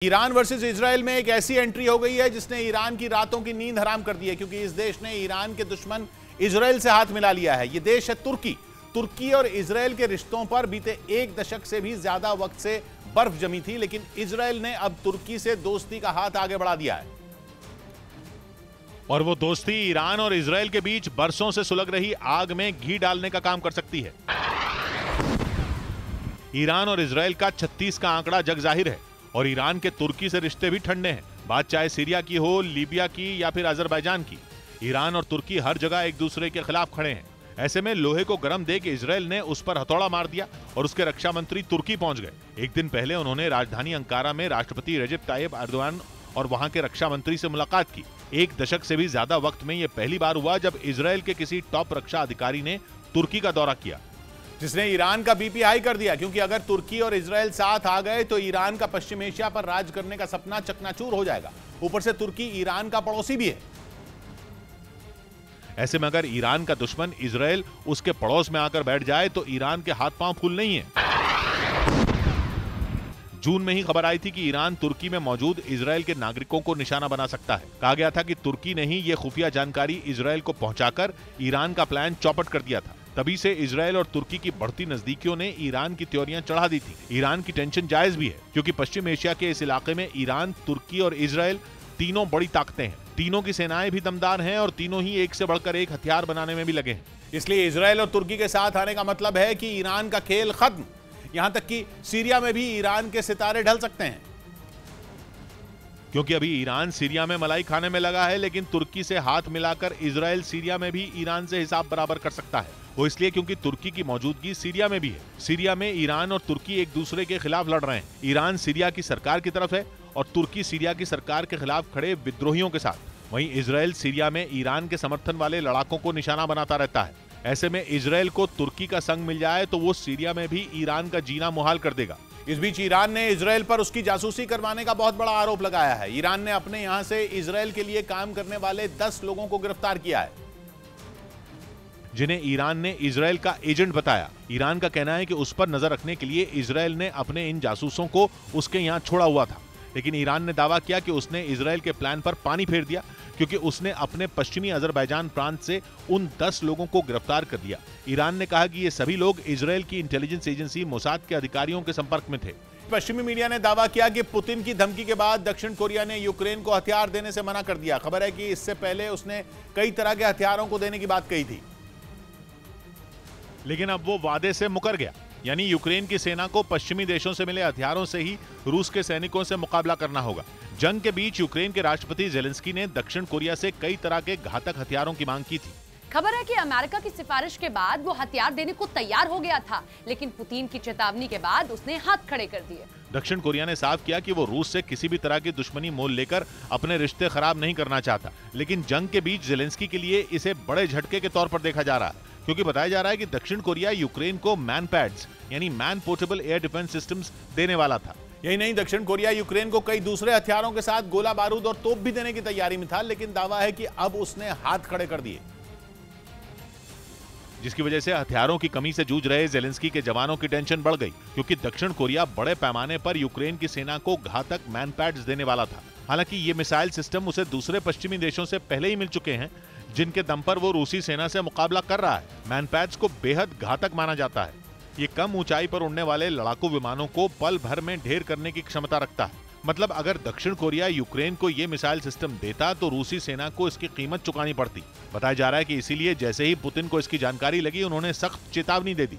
Iran versus Israel में एक ऐसी एंट्री हो गई है जिसने ईरान की रातों की नींद हराम कर दी है, क्योंकि इस देश ने ईरान के दुश्मन इजराइल से हाथ मिला लिया है। यह देश है तुर्की। तुर्की और इजराइल के रिश्तों पर बीते एक दशक से भी ज्यादा वक्त से बर्फ जमी थी, लेकिन इजराइल ने अब तुर्की से दोस्ती का हाथ आगे बढ़ा दिया है। और वो दोस्ती ईरान और इजराइल के बीच बरसों से सुलग रही आग में घी डालने का काम कर सकती है। ईरान और इजराइल का 36 का आंकड़ा जग जाहिर है और ईरान के तुर्की से रिश्ते भी ठंडे हैं। बात चाहे सीरिया की हो, लीबिया की या फिर अजरबैजान की, ईरान और तुर्की हर जगह एक दूसरे के खिलाफ खड़े हैं। ऐसे में लोहे को गर्म देख इजराइल ने उस पर हथौड़ा मार दिया और उसके रक्षा मंत्री तुर्की पहुंच गए। एक दिन पहले उन्होंने राजधानी अंकारा में राष्ट्रपति रजब तायिब एर्दोगान और वहां के रक्षा मंत्री से मुलाकात की। एक दशक से भी ज्यादा वक्त में यह पहली बार हुआ जब इजराइल के किसी टॉप रक्षा अधिकारी ने तुर्की का दौरा किया, जिसने ईरान का बीपी हाई कर दिया, क्योंकि अगर तुर्की और इजराइल साथ आ गए तो ईरान का पश्चिम एशिया पर राज करने का सपना चकनाचूर हो जाएगा। ऊपर से तुर्की ईरान का पड़ोसी भी है। ऐसे में अगर ईरान का दुश्मन इजराइल उसके पड़ोस में आकर बैठ जाए तो ईरान के हाथ पांव फूल नहीं है। जून में ही खबर आई थी कि ईरान तुर्की में मौजूद इजराइल के नागरिकों को निशाना बना सकता है। कहा गया था कि तुर्की ने ही यह खुफिया जानकारी इजराइल को पहुंचाकर ईरान का प्लान चौपट कर दिया था। तभी से इजराइल और तुर्की की बढ़ती नजदीकियों ने ईरान की त्योरियां चढ़ा दी थी। ईरान की टेंशन जायज भी है, क्योंकि पश्चिम एशिया के इस इलाके में ईरान, तुर्की और इजराइल तीनों बड़ी ताकतें हैं। तीनों की सेनाएं भी दमदार हैं और तीनों ही एक से बढ़कर एक हथियार बनाने में भी लगे हैं। इसलिए इजराइल और तुर्की के साथ आने का मतलब है कि ईरान का खेल खत्म। यहां तक कि सीरिया में भी ईरान के सितारे ढल सकते हैं, क्योंकि अभी ईरान सीरिया में मलाई खाने में लगा है, लेकिन तुर्की से हाथ मिलाकर इजराइल सीरिया में भी ईरान से हिसाब बराबर कर सकता है। वो इसलिए क्योंकि तुर्की की मौजूदगी सीरिया में भी है। सीरिया में ईरान और तुर्की एक दूसरे के खिलाफ लड़ रहे हैं। ईरान सीरिया की सरकार की तरफ है और तुर्की सीरिया की सरकार के खिलाफ खड़े विद्रोहियों के साथ। वहीं इजराइल सीरिया में ईरान के समर्थन वाले लड़ाकों को निशाना बनाता रहता है। ऐसे में इजराइल को तुर्की का संग मिल जाए तो वो सीरिया में भी ईरान का जीना मुहाल कर देगा। इस बीच ईरान ने इजराइल पर उसकी जासूसी करवाने का बहुत बड़ा आरोप लगाया है। ईरान ने अपने यहां से इजराइल के लिए काम करने वाले 10 लोगों को गिरफ्तार किया है, जिन्हें ईरान ने इजराइल का एजेंट बताया। ईरान का कहना है कि उस पर नजर रखने के लिए इजराइल ने अपने इन जासूसों को उसके यहां छोड़ा हुआ था, लेकिन ईरान ने दावा किया कि उसने इजराइल के प्लान पर पानी फेर दिया, क्योंकि उसने अपने पश्चिमी अजरबैजान प्रांत से उन 10 लोगों को गिरफ्तार कर दिया। ईरान ने कहा कि ये सभी लोग इजराइल की इंटेलिजेंस एजेंसी मोसाद के अधिकारियों के संपर्क में थे। पश्चिमी मीडिया ने दावा किया कि पुतिन की धमकी के बाद दक्षिण कोरिया ने यूक्रेन को हथियार देने से मना कर दिया। खबर है कि इससे पहले उसने कई तरह के हथियारों को देने की बात कही थी, लेकिन अब वो वादे से मुकर गया। यानी यूक्रेन की सेना को पश्चिमी देशों से मिले हथियारों से ही रूस के सैनिकों से मुकाबला करना होगा। जंग के बीच यूक्रेन के राष्ट्रपति जेलेंस्की ने दक्षिण कोरिया से कई तरह के घातक हथियारों की मांग की थी। खबर है कि अमेरिका की सिफारिश के बाद वो हथियार देने को तैयार हो गया था, लेकिन पुतिन की चेतावनी के बाद उसने हाथ खड़े कर दिए। दक्षिण कोरिया ने साफ किया कि वो रूस से किसी भी तरह की दुश्मनी मोल लेकर अपने रिश्ते खराब नहीं करना चाहता, लेकिन जंग के बीच जेलेंस्की के लिए इसे बड़े झटके के तौर पर देखा जा रहा है, क्योंकि बताया जा रहा है कि दक्षिण कोरिया यूक्रेन को मैन पैड्स यानी man portable air defence systems देने वाला था। यही नहीं, दक्षिण कोरिया यूक्रेन को कई दूसरे हथियारों के साथ गोला बारूद और तोप भी देने की तैयारी में था, लेकिन दावा है कि अब उसने हाथ खड़े कर दिए, जिसकी वजह से हथियारों की कमी से जूझ रहे जेलेंस्की के जवानों की टेंशन बढ़ गई, क्योंकि दक्षिण कोरिया बड़े पैमाने पर यूक्रेन की सेना को घातक मैन पैड्स देने वाला था। हालांकि ये मिसाइल सिस्टम उसे दूसरे पश्चिमी देशों से पहले ही मिल चुके हैं, जिनके दम पर वो रूसी सेना से मुकाबला कर रहा है। मैन पैड्स को बेहद घातक माना जाता है। ये कम ऊंचाई पर उड़ने वाले लड़ाकू विमानों को पल भर में ढेर करने की क्षमता रखता है। मतलब अगर दक्षिण कोरिया यूक्रेन को ये मिसाइल सिस्टम देता तो रूसी सेना को इसकी कीमत चुकानी पड़ती। बताया जा रहा है कि इसीलिए जैसे ही पुतिन को इसकी जानकारी लगी, उन्होंने सख्त चेतावनी दे दी।